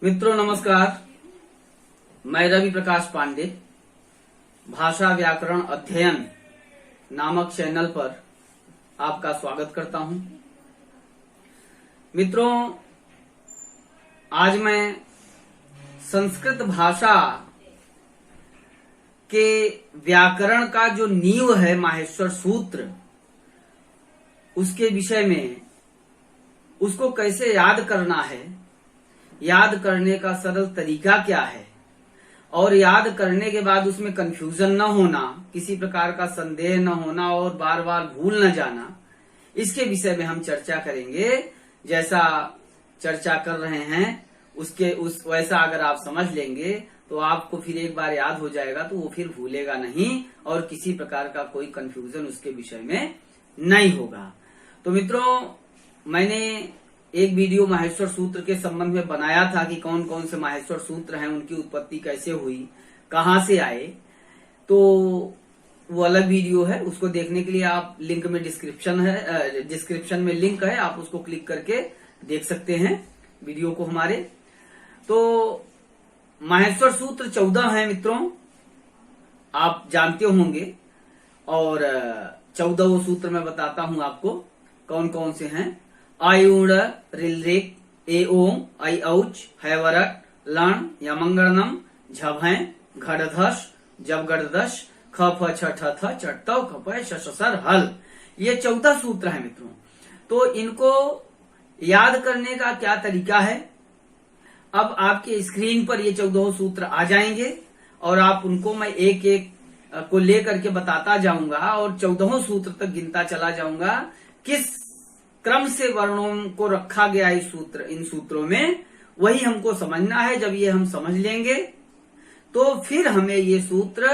मित्रों नमस्कार, मैं रवि प्रकाश पांडे भाषा व्याकरण अध्ययन नामक चैनल पर आपका स्वागत करता हूं। मित्रों, आज मैं संस्कृत भाषा के व्याकरण का जो नींव है माहेश्वर सूत्र, उसके विषय में उसको कैसे याद करना है, याद करने का सरल तरीका क्या है और याद करने के बाद उसमें कंफ्यूजन न होना, किसी प्रकार का संदेह न होना और बार बार भूल न जाना, इसके विषय में हम चर्चा करेंगे। जैसा चर्चा कर रहे हैं वैसा अगर आप समझ लेंगे तो आपको फिर एक बार याद हो जाएगा, तो वो फिर भूलेगा नहीं और किसी प्रकार का कोई कंफ्यूजन उसके विषय में नहीं होगा। तो मित्रों, मैंने एक वीडियो माहेश्वर सूत्र के संबंध में बनाया था कि कौन कौन से माहेश्वर सूत्र हैं, उनकी उत्पत्ति कैसे हुई, कहां से आए। तो वो अलग वीडियो है, उसको देखने के लिए आप लिंक में डिस्क्रिप्शन में लिंक है, आप उसको क्लिक करके देख सकते हैं वीडियो को हमारे। तो माहेश्वर सूत्र 14 हैं मित्रों, आप जानते होंगे। और 14 सूत्र मैं बताता हूं आपको कौन कौन से हैं। आयुण, रिलरिक, ए ओम, आई औच, हैवरट, लण, यमंगणम, झभय, घड़धस, जबगढ़दश, ख फ छ ठ थ, चटतव, खपय, शशसर, हल। ये 14 सूत्र हैं मित्रों। तो इनको याद करने का क्या तरीका है, अब आपके स्क्रीन पर ये 14 सूत्र आ जाएंगे और आप उनको मैं एक एक को लेकर के बताता जाऊंगा और 14 सूत्र तक गिनता चला जाऊंगा। किस क्रम से वर्णों को रखा गया इन सूत्रों में, वही हमको समझना है। जब ये हम समझ लेंगे तो फिर हमें ये सूत्र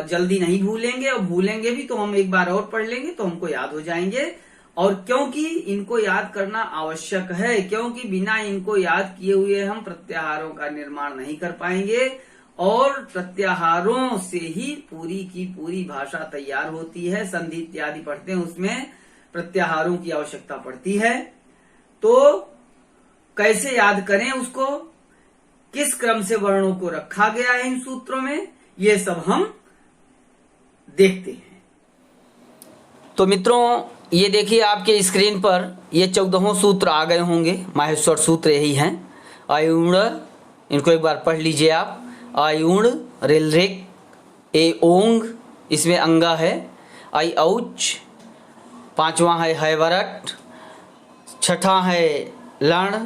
जल्दी नहीं भूलेंगे, और भूलेंगे भी तो हम एक बार और पढ़ लेंगे तो हमको याद हो जाएंगे। और क्योंकि इनको याद करना आवश्यक है, क्योंकि बिना इनको याद किए हुए हम प्रत्याहारों का निर्माण नहीं कर पाएंगे और प्रत्याहारों से ही पूरी की पूरी भाषा तैयार होती है। संधि इत्यादि पढ़ते हैं, उसमें प्रत्याहारों की आवश्यकता पड़ती है। तो कैसे याद करें उसको, किस क्रम से वर्णों को रखा गया है इन सूत्रों में, ये सब हम देखते हैं। तो मित्रों, ये देखिए आपके स्क्रीन पर ये 14 सूत्र आ गए होंगे। माहेश्वर सूत्र यही हैं। आयुण, इनको एक बार पढ़ लीजिए आप। आयुण, रिलरिक, ए ओंग, इसमें अंगा है। आई औच, 5वां है हैवरट, 6ठा है लण,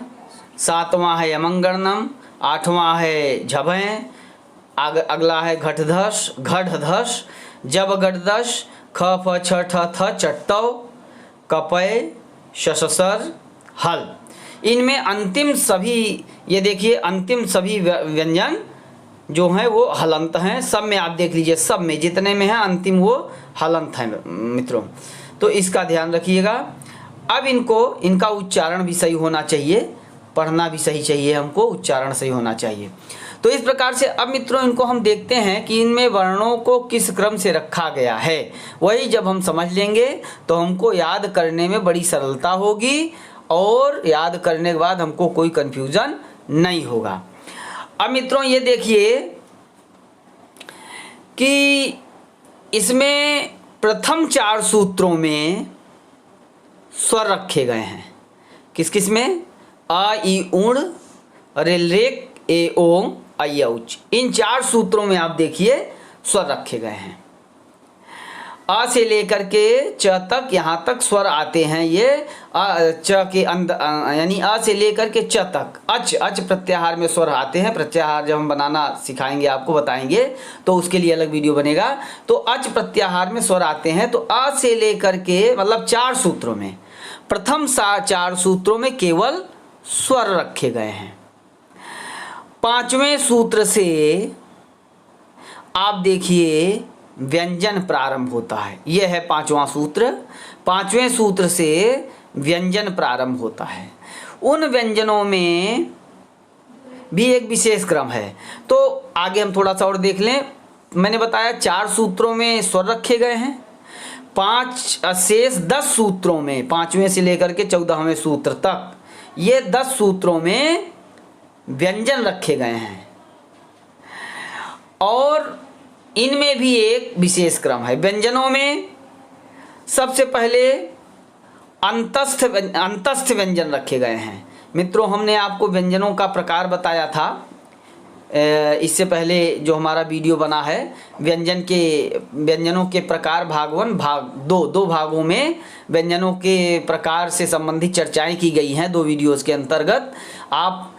7वां है यमंगणम, 8वां है झभय, अगला है घटधस, जबगढ़दश, ख फ छ ठ थ, चटतव, कपय, शशसर, हल। इनमें अंतिम सभी, ये देखिए अंतिम सभी व्यंजन जो हैं वो हलंत हैं। सब में आप देख लीजिए, सब में जितने में है अंतिम वो हलंत हैं मित्रों। तो इसका ध्यान रखिएगा। अब इनका उच्चारण भी सही होना चाहिए, पढ़ना भी सही चाहिए हमको, उच्चारण सही होना चाहिए। तो इस प्रकार से अब मित्रों इनको हम देखते हैं कि इनमें वर्णों को किस क्रम से रखा गया है। वही जब हम समझ लेंगे तो हमको याद करने में बड़ी सरलता होगी और याद करने के बाद हमको कोई कंफ्यूजन नहीं होगा। अब मित्रों ये देखिए कि इसमें प्रथम 4 सूत्रों में स्वर रखे गए हैं। किस किस में? आ, ई, उण, रिलरिक, ए ओम, आई औच। इन 4 सूत्रों में आप देखिए स्वर रखे गए हैं। आ से लेकर के च तक, यहाँ तक स्वर आते हैं। ये च के अंदर, यानी आ से लेकर के च तक अच प्रत्याहार में स्वर आते हैं। प्रत्याहार जब हम बनाना सिखाएंगे, आपको बताएंगे, तो उसके लिए अलग वीडियो बनेगा। तो अच प्रत्याहार में स्वर आते हैं। तो आ से लेकर के मतलब 4 सूत्रों में, प्रथम 4 सूत्रों में केवल स्वर रखे गए हैं। 5वें सूत्र से आप देखिए व्यंजन प्रारंभ होता है। यह है 5वां सूत्र। 5वें सूत्र से व्यंजन प्रारंभ होता है। उन व्यंजनों में भी एक विशेष क्रम है। तो आगे हम थोड़ा सा और देख लें। मैंने बताया 4 सूत्रों में स्वर रखे गए हैं। 5 शेष 10 सूत्रों में, 5वें से लेकर के 14वें सूत्र तक, ये 10 सूत्रों में व्यंजन रखे गए हैं और इनमें भी एक विशेष क्रम है। व्यंजनों में सबसे पहले अंतस्थ व्यंजन रखे गए हैं। मित्रों, हमने आपको व्यंजनों का प्रकार बताया था इससे पहले जो हमारा वीडियो बना है व्यंजनों के प्रकार भाग 1 भाग 2 भागों में व्यंजनों के प्रकार से संबंधित चर्चाएं की गई हैं 2 वीडियोस के अंतर्गत। आप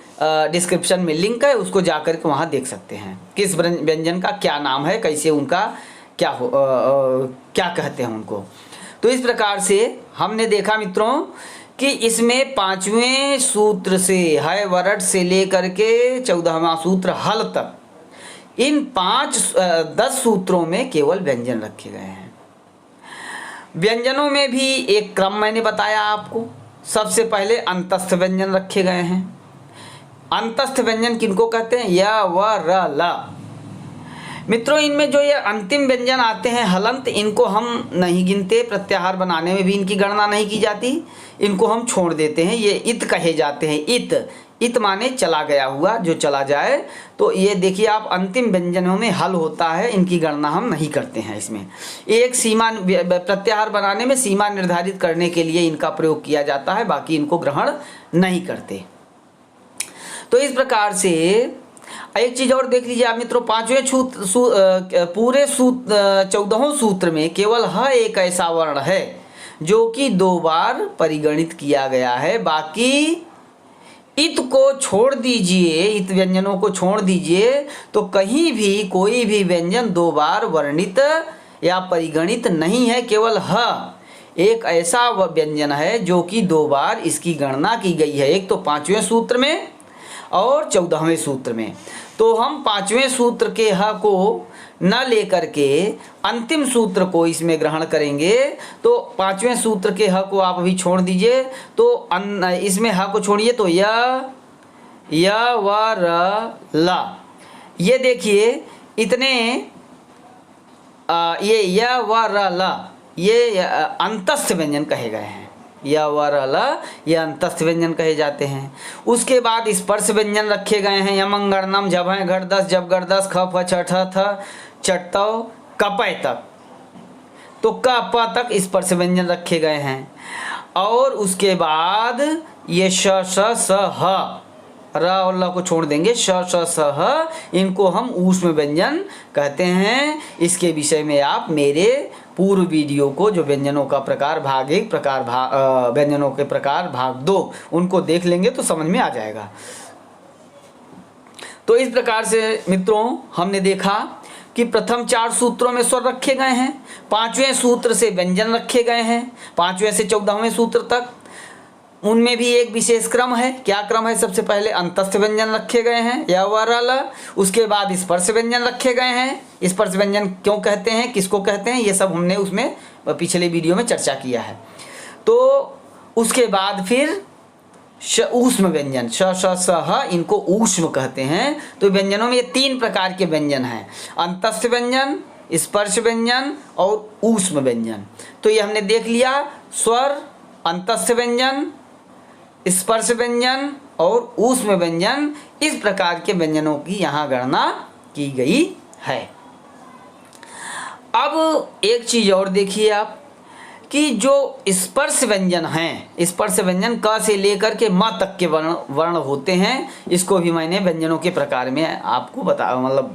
डिस्क्रिप्शन में लिंक है, उसको जाकर के वहाँ देख सकते हैं किस व्यंजन का क्या नाम है, कैसे उनका क्या कहते हैं उनको। तो इस प्रकार से हमने देखा मित्रों कि इसमें 5वें सूत्र से है वरट से लेकर के 14वां सूत्र हल तक इन 10 सूत्रों में केवल व्यंजन रखे गए हैं। व्यंजनों में भी एक क्रम मैंने बताया आपको। सबसे पहले अंतस्थ व्यंजन रखे गए हैं। अंतस्थ व्यंजन किनको कहते हैं? य व र ल। मित्रों, इनमें जो ये अंतिम व्यंजन आते हैं हलंत, इनको हम नहीं गिनते, प्रत्याहार बनाने में भी इनकी गणना नहीं की जाती, इनको हम छोड़ देते हैं। ये इत कहे जाते हैं। इत माने चला गया हुआ, जो चला जाए। तो ये देखिए आप, अंतिम व्यंजनों में हल होता है, इनकी गणना हम नहीं करते हैं। इसमें एक सीमा, प्रत्याहार बनाने में सीमा निर्धारित करने के लिए इनका प्रयोग किया जाता है, बाकी इनको ग्रहण नहीं करते। तो इस प्रकार से एक चीज और देख लीजिए आप मित्रों, 5वें पूरे 14वें सूत्र में केवल ह एक ऐसा वर्ण है जो कि 2 बार परिगणित किया गया है। बाकी इत को छोड़ दीजिए, इत व्यंजनों को छोड़ दीजिए, तो कहीं भी कोई भी व्यंजन 2 बार वर्णित या परिगणित नहीं है। केवल ह एक ऐसा व्यंजन है जो कि 2 बार इसकी गणना की गई है, एक तो 5वें सूत्र में और 14वें सूत्र में। तो हम 5वें सूत्र के ह को न लेकर के अंतिम सूत्र को इसमें ग्रहण करेंगे। तो 5वें सूत्र के ह को आप अभी छोड़ दीजिए, तो इसमें ह को छोड़िए, तो य व र ल। ये देखिए इतने ये य व र ल ये अंतस्थ व्यंजन कहे गए हैं। य व र ल ये अंतस्थ व्यंजन कहे जाते हैं। उसके बाद स्पर्श व्यंजन रखे गए हैं। यमंगणनम जब है घट 10 जब गढ़ 10 ख फ छ ठ थ चटतव कपय तक, तो क प तक स्पर्श व्यंजन रखे गए हैं। और उसके बाद ये श श स ह, र और ल को छोड़ देंगे, श श स ह, इनको हम ऊष्म व्यंजन कहते हैं। इसके विषय में आप मेरे पूर्व वीडियो को, जो व्यंजनों का प्रकार भाग 1 व्यंजनों के प्रकार भाग 2, उनको देख लेंगे तो समझ में आ जाएगा। तो इस प्रकार से मित्रों हमने देखा कि प्रथम 4 सूत्रों में स्वर रखे गए हैं, 5वें सूत्र से व्यंजन रखे गए हैं, 5वें से 14वें सूत्र तक। उनमें भी एक विशेष क्रम है। क्या क्रम है? सबसे पहले अंतस्थ व्यंजन रखे गए हैं, य व र ल। उसके बाद स्पर्श व्यंजन रखे गए हैं। स्पर्श व्यंजन क्यों कहते हैं, किसको कहते हैं, ये सब हमने उसमें पिछले वीडियो में चर्चा किया है। तो उसके बाद फिर ऊष्म व्यंजन, श श स ह, इनको ऊष्म कहते हैं। तो व्यंजनों में ये 3 प्रकार के व्यंजन हैं, अंतस्थ व्यंजन, स्पर्श व्यंजन और ऊष्म व्यंजन। तो ये हमने देख लिया, स्वर, अंतस्थ व्यंजन, स्पर्श व्यंजन और ऊष्म व्यंजन, इस प्रकार के व्यंजनों की यहाँ गणना की गई है। अब एक चीज और देखिए आप कि जो स्पर्श व्यंजन हैं, स्पर्श व्यंजन क से लेकर के म तक के वर्ण होते हैं, इसको भी मैंने व्यंजनों के प्रकार में आपको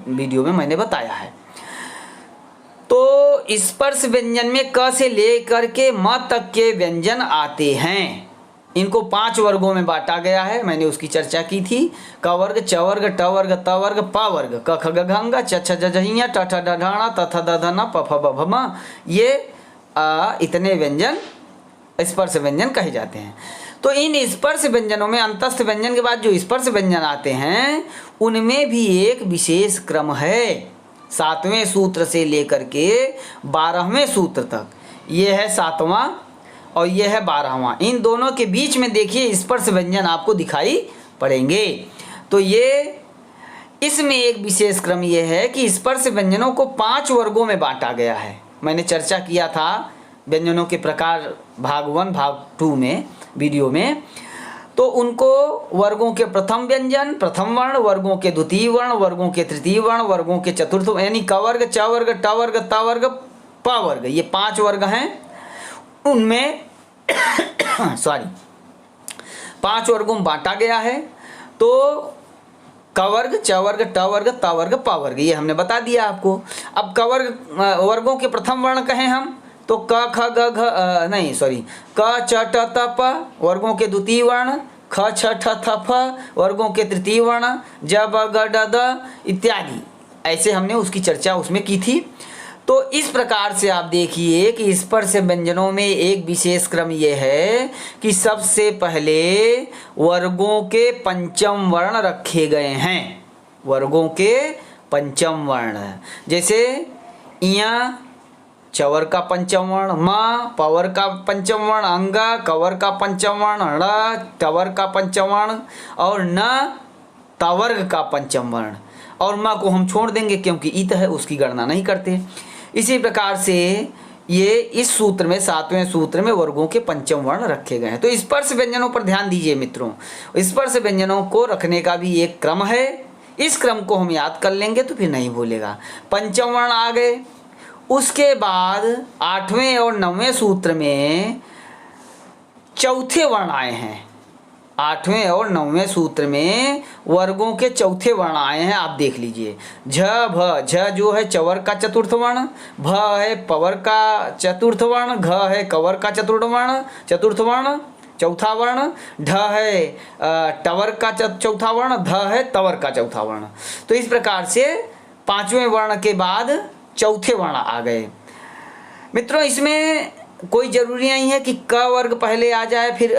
वीडियो में मैंने बताया है। तो स्पर्श व्यंजन में क से लेकर के म तक के व्यंजन आते हैं। इनको 5 वर्गों में बांटा गया है, मैंने उसकी चर्चा की थी। क वर्ग, च वर्ग, ट वर्ग, त वर्ग, प वर्ग, क ख ग घ ङ, च छ ज झ ञ, ट ठ ड ढ ण, त थ द ध न, प फ ब भ म, ये इतने व्यंजन स्पर्श व्यंजन कहे जाते हैं। तो इन स्पर्श व्यंजनों में अंतस्थ व्यंजन के बाद जो स्पर्श व्यंजन आते हैं, उनमें भी एक विशेष क्रम है। 7वें सूत्र से लेकर के 12वें सूत्र तक, ये है 7वां और ये है 12वां। इन दोनों के बीच में देखिए स्पर्श व्यंजन आपको दिखाई पड़ेंगे। तो ये इसमें एक विशेष क्रम ये है कि स्पर्श व्यंजनों को 5 वर्गों में बांटा गया है। मैंने चर्चा किया था व्यंजनों के प्रकार भाग 1 भाग 2 में वीडियो में। तो उनको वर्गों के प्रथम व्यंजन, प्रथम वर्ण, वर्गों के द्वितीय वर्ण, वर्गों के तृतीय वर्ण, वर्गों के चतुर्थ, यानी क वर्ग, च वर्ग, ट वर्ग, त वर्ग, प वर्ग, ये 5 वर्ग हैं। उनमें सॉरी 5 वर्गों में बांटा गया है। तो क वर्ग, च वर्ग, ट वर्ग, त वर्ग, प वर्ग, ये हमने बता दिया आपको। अब क वर्ग वर्गों के प्रथम वर्ण कहें हम तो क ख ग घ नहीं सॉरी क च ट त प, वर्गों के द्वितीय वर्ण ख छ ठ थ फ, वर्गों के तृतीय वर्ण ज ब ग ड द इत्यादि। ऐसे हमने उसकी चर्चा उसमें की थी। तो इस प्रकार से आप देखिए कि स्पर्श व्यंजनों में एक विशेष क्रम ये है कि सबसे पहले वर्गों के पंचम वर्ण रखे गए हैं। वर्गों के पंचम वर्ण, जैसे इया चवर का पंचम वर्ण, म पवर का पंचम वर्ण, अंग कवर का पंचम वर्ण, ड़ टवर का पंचम वर्ण और न तवर्ग का पंचम वर्ण। और म को हम छोड़ देंगे क्योंकि ईत है, उसकी गणना नहीं करते। इसी प्रकार से ये इस सूत्र में 7वें सूत्र में वर्गों के पंचम वर्ण रखे गए हैं। तो स्पर्श व्यंजनों पर ध्यान दीजिए मित्रों। स्पर्श व्यंजनों को रखने का भी एक क्रम है। इस क्रम को हम याद कर लेंगे तो फिर नहीं भूलेगा। पंचम वर्ण आ गए, उसके बाद 8वें और 9वें सूत्र में चौथे वर्ण आए हैं। 8वें और 9वें सूत्र में वर्गों के चौथे वर्ण आए हैं। आप देख लीजिए, झ भ, झ जो है चवर का चतुर्थ वर्ण, भ है पवर का चतुर्थ वर्ण, घ है कवर का चतुर्थ वर्ण चौथा वर्ण, ढ है टवर का चौथा वर्ण, ध है तवर का चौथा वर्ण। तो इस प्रकार से 5वें वर्ण के बाद चौथे वर्ण आ गए। मित्रों, इसमें कोई जरूरी नहीं है कि क वर्ग पहले आ जाए फिर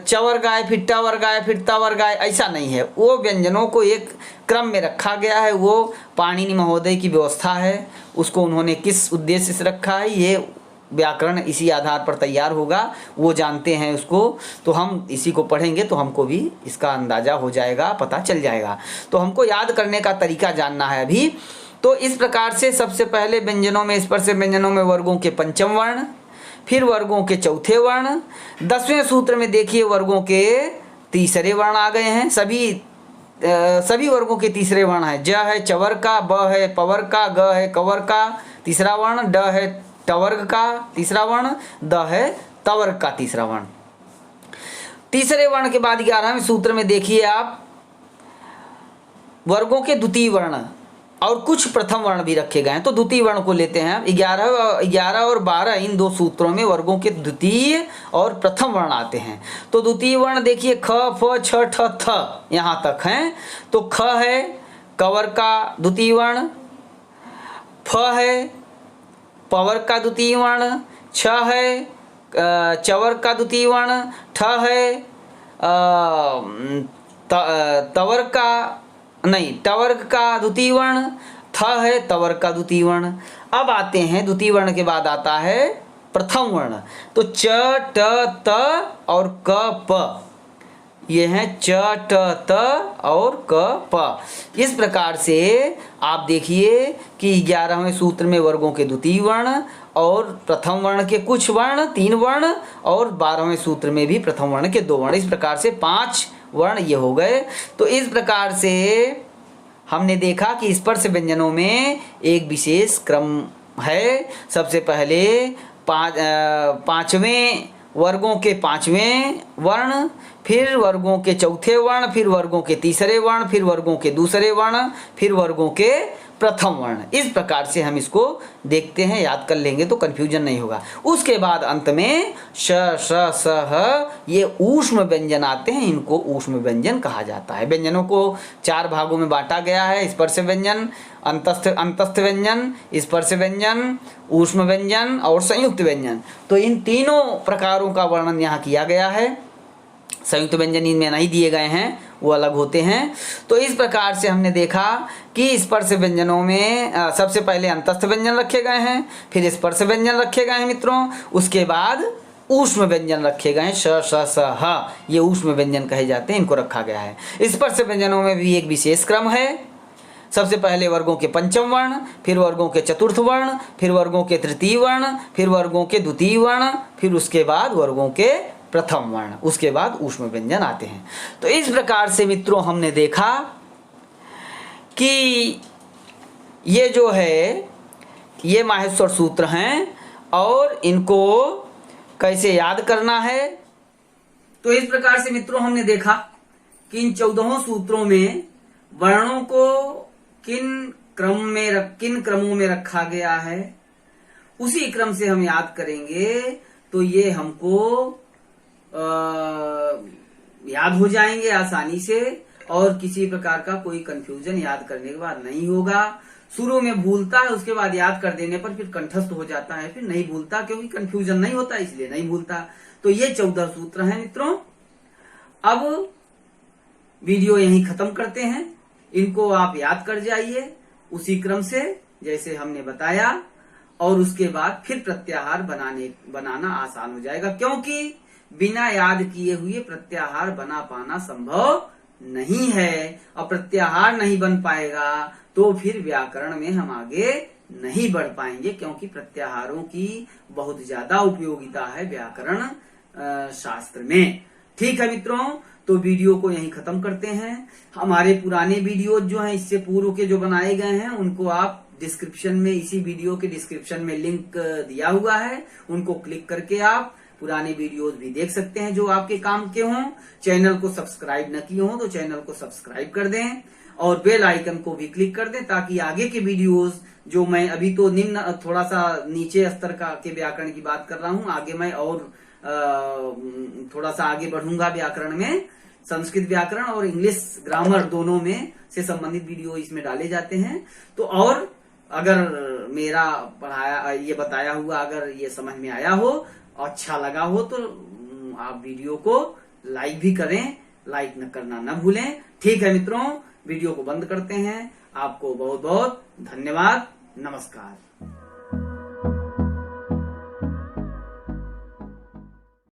च वर्ग आए, फिर ट वर्ग आए, फिर त वर्ग आए, ऐसा नहीं है। वो व्यंजनों को एक क्रम में रखा गया है। वो पाणिनि महोदय की व्यवस्था है, उसको उन्होंने किस उद्देश्य से रखा है, ये व्याकरण इसी आधार पर तैयार होगा, वो जानते हैं उसको। तो हम इसी को पढ़ेंगे तो हमको भी इसका अंदाजा हो जाएगा, पता चल जाएगा। तो हमको याद करने का तरीका जानना है अभी। तो इस प्रकार से सबसे पहले व्यंजनों में, स्पर्श व्यंजनों में वर्गों के पंचम वर्ण, फिर वर्गों के चौथे वर्ण। 10वें सूत्र में देखिए वर्गों के तीसरे वर्ण आ गए हैं। सभी वर्गों के तीसरे वर्ण है। ज है चवर का, ब है पवर का, ग है कवर का तीसरा वर्ण, ड है टवर्ग का तीसरा वर्ण, द है तवर्ग का तीसरा वर्ण। तीसरे वर्ण के बाद 11वें सूत्र में देखिए आप वर्गों के द्वितीय वर्ण और कुछ प्रथम वर्ण भी रखे गए हैं। तो द्वितीय वर्ण को लेते हैं। 11 और 12 इन दो सूत्रों में वर्गों के द्वितीय और प्रथम वर्ण आते हैं। तो द्वितीय वर्ण देखिए ख फ छ ठ थ यहाँ तक हैं। तो ख है कवर का द्वितीय वर्ण, फ है पवर का द्वितीय वर्ण, छ है चवर का द्वितीय वर्ण, ठ है टवर्ग का द्वितीय वर्ण, थ है तवर्ग का द्वितीय वर्ण। अब आते हैं द्वितीय वर्ण के बाद आता है प्रथम वर्ण। तो च ट त और क प, ये हैं च ट त और क प। इस प्रकार से आप देखिए कि 11वें सूत्र में वर्गों के द्वितीय वर्ण और प्रथम वर्ण के कुछ वर्ण 3 वर्ण और 12वें सूत्र में भी प्रथम वर्ण के 2 वर्ण। इस प्रकार से 5 वर्ण ये हो गए। तो इस प्रकार से हमने देखा कि स्पर्श व्यंजनों में एक विशेष क्रम है। सबसे पहले 5वें वर्गों के 5वें वर्ण, फिर वर्गों के चौथे वर्ण, फिर वर्गों के तीसरे वर्ण, फिर वर्गों के दूसरे वर्ण, फिर वर्गों के प्रथम वर्ण। इस प्रकार से हम इसको देखते हैं, याद कर लेंगे तो कन्फ्यूजन नहीं होगा। उसके बाद अंत में श श स ह ये ऊष्म व्यंजन आते हैं। इनको ऊष्म व्यंजन कहा जाता है। व्यंजनों को 4 भागों में बांटा गया है। स्पर्श व्यंजन, अंतस्थ व्यंजन, स्पर्श व्यंजन, ऊष्म व्यंजन और संयुक्त व्यंजन। तो इन तीनों प्रकारों का वर्णन यहाँ किया गया है। संयुक्त व्यंजन इनमें नहीं दिए गए हैं, वो अलग होते हैं। तो इस प्रकार से हमने देखा कि स्पर्श व्यंजनों में सबसे पहले अंतस्थ व्यंजन रखे गए हैं, फिर स्पर्श व्यंजन रखे गए हैं मित्रों। उसके बाद ऊष्म व्यंजन रखे गए हैं। श श स ह ये ऊष्म व्यंजन कहे जाते हैं, इनको रखा गया है। स्पर्श व्यंजनों में भी एक विशेष क्रम है। सबसे पहले वर्गों के पंचम वर्ण, फिर वर्गों के चतुर्थ वर्ण, फिर वर्गों के तृतीय वर्ण, फिर वर्गों के द्वितीय वर्ण, फिर उसके बाद वर्गों के प्रथम वर्ण, उसके बाद ऊष्म व्यंजन आते हैं। तो इस प्रकार से मित्रों हमने देखा कि ये जो है ये माहेश्वर सूत्र हैं और इनको कैसे याद करना है। तो इस प्रकार से मित्रों हमने देखा कि इन 14 सूत्रों में वर्णों को किन क्रमों में रखा गया है, उसी क्रम से हम याद करेंगे तो ये हमको याद हो जाएंगे आसानी से और किसी प्रकार का कोई कंफ्यूजन याद करने के बाद नहीं होगा। शुरू में भूलता है, उसके बाद याद कर देने पर फिर कंठस्थ हो जाता है, फिर नहीं भूलता क्योंकि कंफ्यूजन नहीं होता इसलिए नहीं भूलता। तो ये 14 सूत्र हैं मित्रों। अब वीडियो यहीं खत्म करते हैं। इनको आप याद कर जाइए उसी क्रम से जैसे हमने बताया और उसके बाद फिर प्रत्याहार बनाना आसान हो जाएगा, क्योंकि बिना याद किए हुए प्रत्याहार बना पाना संभव नहीं है और प्रत्याहार नहीं बन पाएगा तो फिर व्याकरण में हम आगे नहीं बढ़ पाएंगे, क्योंकि प्रत्याहारों की बहुत ज्यादा उपयोगिता है व्याकरण शास्त्र में। ठीक है मित्रों, तो वीडियो को यहीं खत्म करते हैं। हमारे पुराने वीडियो जो हैं इससे पूर्व के जो बनाए गए हैं उनको आप डिस्क्रिप्शन में, इसी वीडियो के डिस्क्रिप्शन में लिंक दिया हुआ है, उनको क्लिक करके आप पुराने वीडियोस भी देख सकते हैं जो आपके काम के हों। चैनल को सब्सक्राइब न किए हों तो चैनल को सब्सक्राइब कर दें और बेल आइकन को भी क्लिक कर दें ताकि आगे के वीडियोस जो मैं अभी तो निम्न थोड़ा सा नीचे स्तर का के व्याकरण की बात कर रहा हूं, आगे मैं और थोड़ा सा आगे बढ़ूंगा व्याकरण में। संस्कृत व्याकरण और इंग्लिश ग्रामर दोनों में से संबंधित वीडियो इसमें डाले जाते हैं। तो और अगर मेरा पढ़ाया ये बताया हुआ अगर ये समझ में आया हो, अच्छा लगा हो तो आप वीडियो को लाइक भी करें, लाइक न करना न भूलें। ठीक है मित्रों, वीडियो को बंद करते हैं। आपको बहुत बहुत धन्यवाद। नमस्कार।